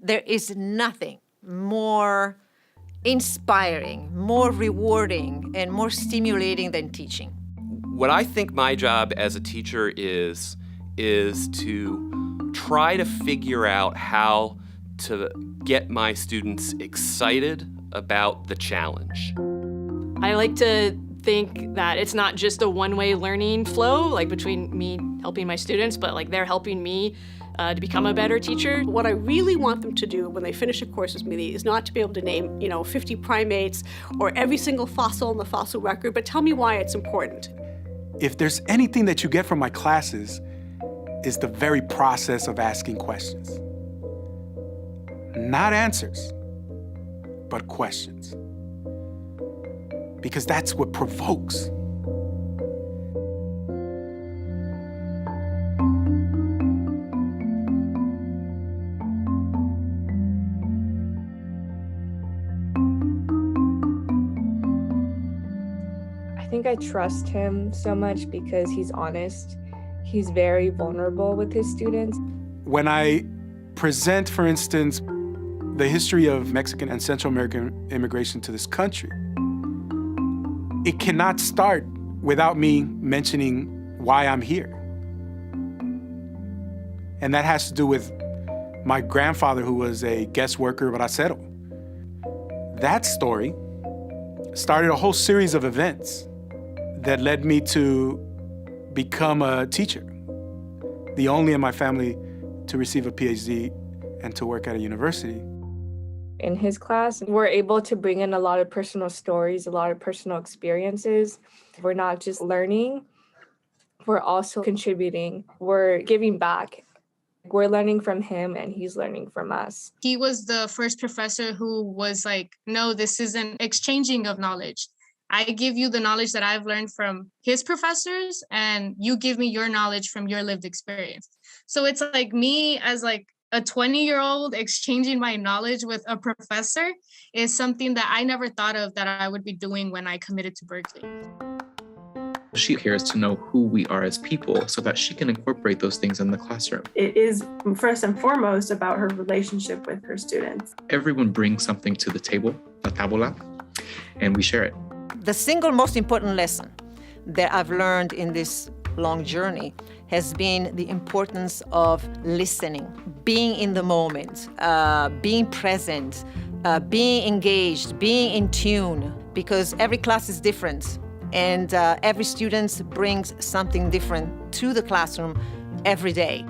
There is nothing more inspiring, more rewarding, and more stimulating than teaching. What I think my job as a teacher is to try to figure out how to get my students excited about the challenge. I like to think that it's not just a one-way learning flow, like between me helping my students, but like they're helping me to become a better teacher. What I really want them to do when they finish a course with me is not to be able to name, 50 primates or every single fossil in the fossil record, but tell me why it's important. If there's anything that you get from my classes, is the very process of asking questions. Not answers, but questions. Because that's what provokes. I think I trust him so much because he's honest. He's very vulnerable with his students. When I present, for instance, the history of Mexican and Central American immigration to this country, it cannot start without me mentioning why I'm here. And that has to do with my grandfather, who was a guest worker bracero. That story started a whole series of events that led me to become a teacher, the only in my family to receive a PhD and to work at a university. In his class, we're able to bring in a lot of personal stories, a lot of personal experiences. We're not just learning, we're also contributing. We're giving back. We're learning from him and he's learning from us. He was the first professor who was like, no, this is an exchanging of knowledge. I give you the knowledge that I've learned from his professors and you give me your knowledge from your lived experience. So it's like me as like a 20-year-old exchanging my knowledge with a professor is something that I never thought of that I would be doing when I committed to Berkeley. She cares to know who we are as people so that she can incorporate those things in the classroom. It is first and foremost about her relationship with her students. Everyone brings something to the table, a tabula, and we share it. The single most important lesson that I've learned in this long journey has been the importance of listening, being in the moment, being present, being engaged, being in tune, because every class is different and every student brings something different to the classroom every day.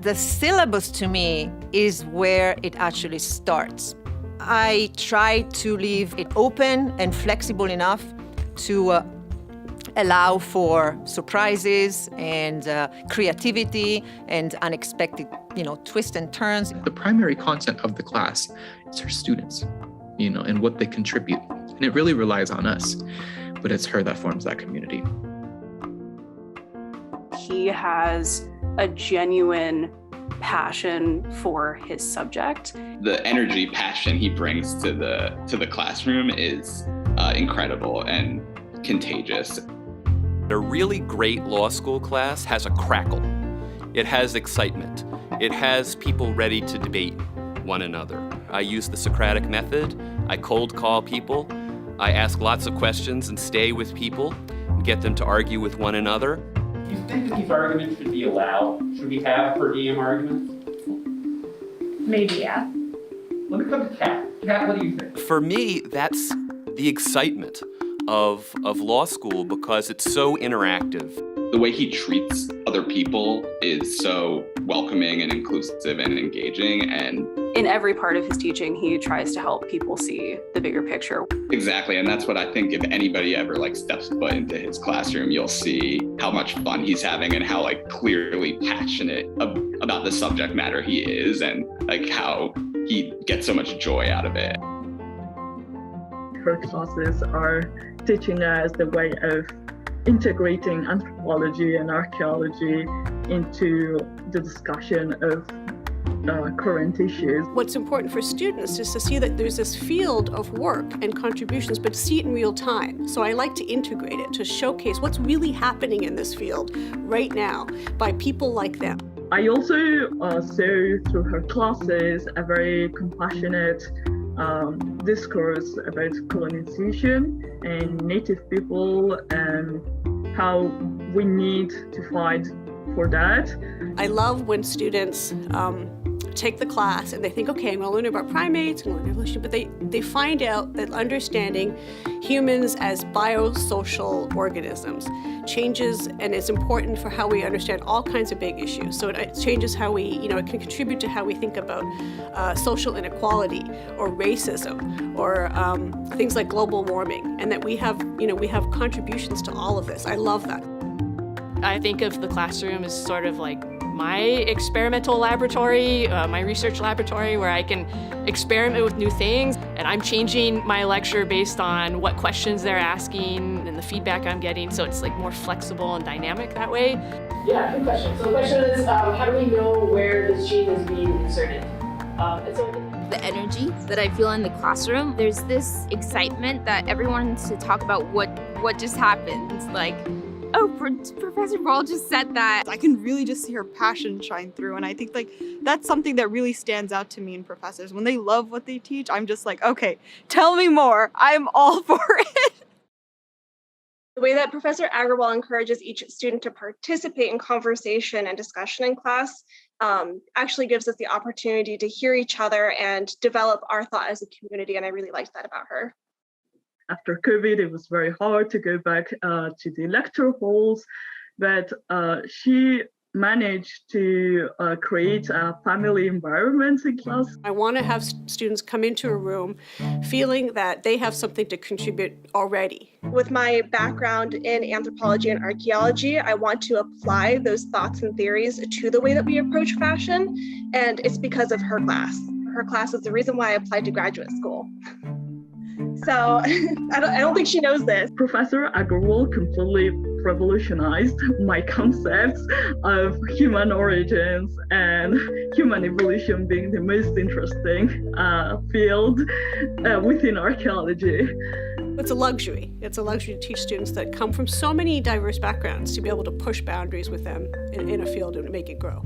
The syllabus to me is where it actually starts. I try to leave it open and flexible enough to allow for surprises and creativity and unexpected, twists and turns. The primary content of the class is her students, and what they contribute. And it really relies on us, but it's her that forms that community. He has a genuine passion for his subject. The energy, passion he brings to the classroom is incredible and contagious. A really great law school class has a crackle. It has excitement. It has people ready to debate one another. I use the Socratic method. I cold call people. I ask lots of questions and stay with people and get them to argue with one another. Do you think that these arguments should be allowed? Should we have per diem arguments? Maybe, yeah. Let me come to Kat. Kat, what do you think? For me, that's the excitement of law school because it's so interactive. The way he treats other people is so welcoming and inclusive and engaging. And in every part of his teaching, he tries to help people see the bigger picture. Exactly, and that's what I think if anybody ever steps foot into his classroom, you'll see how much fun he's having and how clearly passionate about the subject matter he is and how he gets so much joy out of it. Her classes are teaching us the way of integrating anthropology and archaeology into the discussion of current issues. What's important for students is to see that there's this field of work and contributions, but to see it in real time. So I like to integrate it, to showcase what's really happening in this field right now by people like them. I also saw through her classes a very compassionate discourse about colonization and Native people and how we need to fight for that. I love when students take the class and they think, okay, I'm going to learn about primates, I'm going to learn evolution, but they find out that understanding humans as biosocial organisms changes and is important for how we understand all kinds of big issues. So it changes how we, it can contribute to how we think about social inequality or racism or things like global warming, and that we have contributions to all of this. I love that. I think of the classroom as sort of like my experimental laboratory, my research laboratory, where I can experiment with new things, and I'm changing my lecture based on what questions they're asking and the feedback I'm getting, so it's like more flexible and dynamic that way. Yeah, good question. So the question is, how do we know where this gene is being inserted? The energy that I feel in the classroom, there's this excitement that everyone wants to talk about what just happened. It's like, oh, Professor Bradt just said that. I can really just see her passion shine through, and I think that's something that really stands out to me in professors. When they love what they teach, I'm just like, okay, tell me more. I'm all for it. The way that Professor Agarwal encourages each student to participate in conversation and discussion in class actually gives us the opportunity to hear each other and develop our thought as a community, and I really liked that about her. After COVID, it was very hard to go back to the lecture halls, but she managed to create a family environment in class. I want to have students come into a room feeling that they have something to contribute already. With my background in anthropology and archaeology, I want to apply those thoughts and theories to the way that we approach fashion, and it's because of her class. Her class is the reason why I applied to graduate school. So I don't think she knows this. Professor Agarwal completely revolutionized my concepts of human origins and human evolution being the most interesting field within archaeology. It's a luxury. It's a luxury to teach students that come from so many diverse backgrounds to be able to push boundaries with them in a field and make it grow.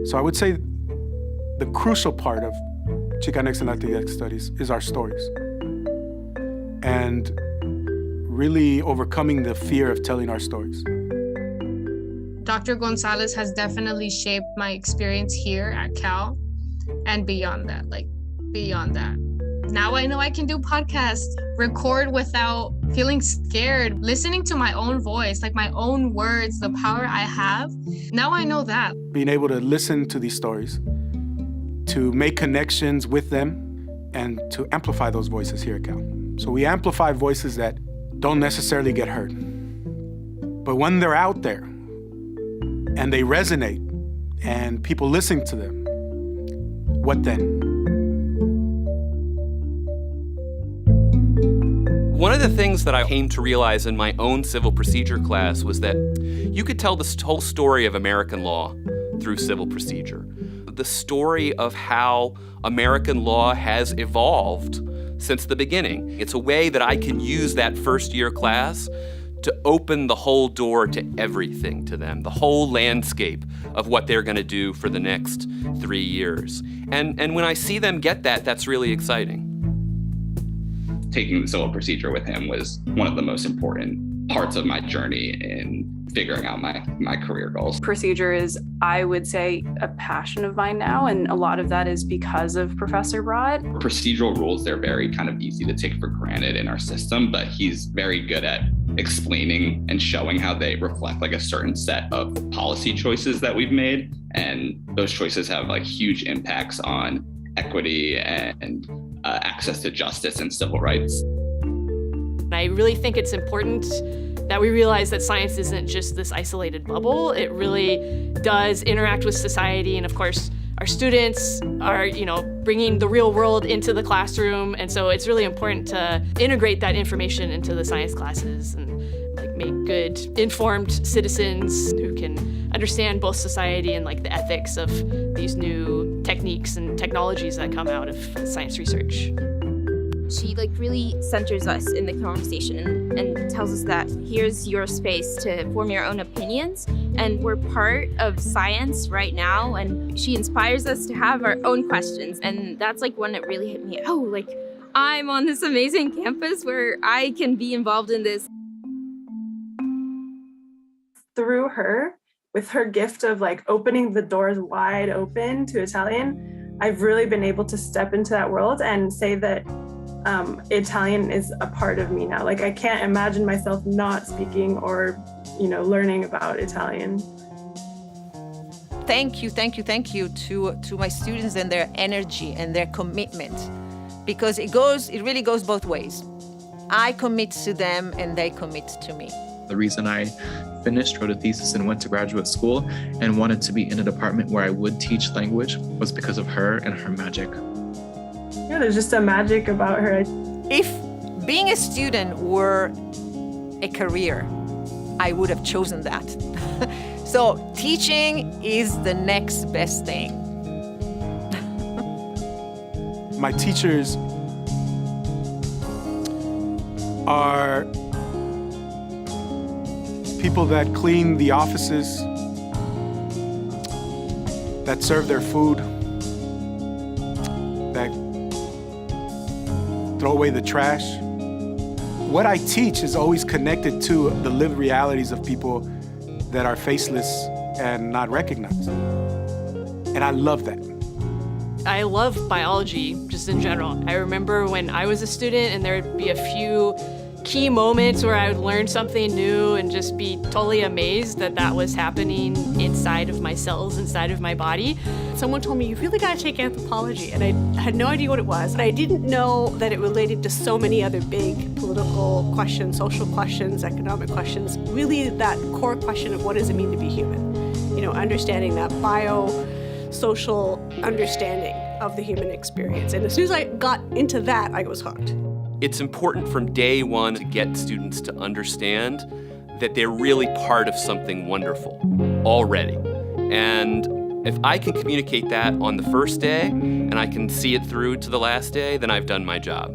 So I would say the crucial part of Chicanx and Latinx studies is our stories. And really overcoming the fear of telling our stories. Dr. Gonzalez has definitely shaped my experience here at Cal and beyond that, beyond that. Now I know I can do podcasts, record without feeling scared, listening to my own voice, my own words, the power I have. Now I know that. Being able to listen to these stories, to make connections with them, and to amplify those voices here at Cal. So we amplify voices that don't necessarily get heard. But when they're out there and they resonate and people listen to them, what then? One of the things that I came to realize in my own civil procedure class was that you could tell the whole story of American law through civil procedure. The story of how American law has evolved since the beginning. It's a way that I can use that first year class to open the whole door to everything to them, the whole landscape of what they're going to do for the next 3 years. And when I see them get that, that's really exciting. Taking the civil procedure with him was one of the most important parts of my journey in figuring out my career goals. Procedure is, I would say, a passion of mine now, and a lot of that is because of Professor Bradt. Procedural rules, they're very kind of easy to take for granted in our system, but he's very good at explaining and showing how they reflect a certain set of policy choices that we've made, and those choices have huge impacts on equity and access to justice and civil rights. I really think it's important that we realize that science isn't just this isolated bubble. It really does interact with society, and of course, our students are, bringing the real world into the classroom, and so it's really important to integrate that information into the science classes and make good, informed citizens who can understand both society and the ethics of these new techniques and technologies that come out of science research. She really centers us in the conversation and tells us that here's your space to form your own opinions, and we're part of science right now, and she inspires us to have our own questions. And that's like when it really hit me. Oh, like I'm on this amazing campus where I can be involved in this. Through her, with her gift of like opening the doors wide open to Italian, I've really been able to step into that world and say that Italian is a part of me now. Like I can't imagine myself not speaking or, learning about Italian. Thank you to my students and their energy and their commitment, because it really goes both ways. I commit to them and they commit to me. The reason I finished, wrote a thesis, and went to graduate school and wanted to be in a department where I would teach language was because of her and her magic. Yeah, there's just a magic about her. If being a student were a career, I would have chosen that. So teaching is the next best thing. My teachers are people that clean the offices, that serve their food, that throw away the trash. What I teach is always connected to the lived realities of people that are faceless and not recognized. And I love that. I love biology just in general. I remember when I was a student and there would be a few key moments where I would learn something new and just be totally amazed that that was happening inside of my cells, inside of my body. Someone told me, you really gotta take anthropology, and I had no idea what it was. And I didn't know that it related to so many other big political questions, social questions, economic questions. Really that core question of what does it mean to be human? Understanding that bio-social understanding of the human experience. And as soon as I got into that, I was hooked. It's important from day one to get students to understand that they're really part of something wonderful already. And if I can communicate that on the first day and I can see it through to the last day, then I've done my job.